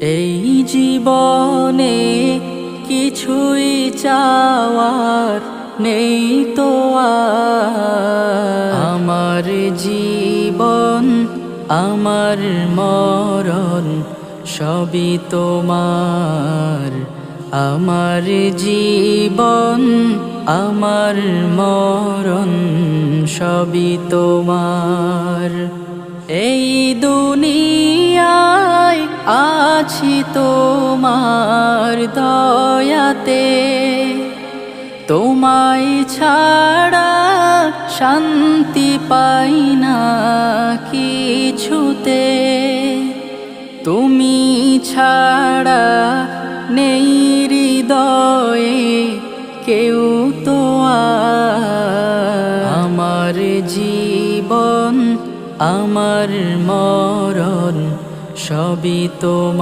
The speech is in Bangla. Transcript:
এই জীবনে কিছুই চাওয়ার নেই তো আর। আমার জীবন আমার মরণ সবই তোমার। আমার জীবন আমার মরণ সবই তোমার। এই দুনিয়ায় আছি তোমার দয়াতে, তোমায় ছাড়া শান্তি পাই না কিছুতে। তুমি ছাড়া নেই হৃদয়ে কেউ তো আর। আমার জীবন আমার মরণ সবই তোমার।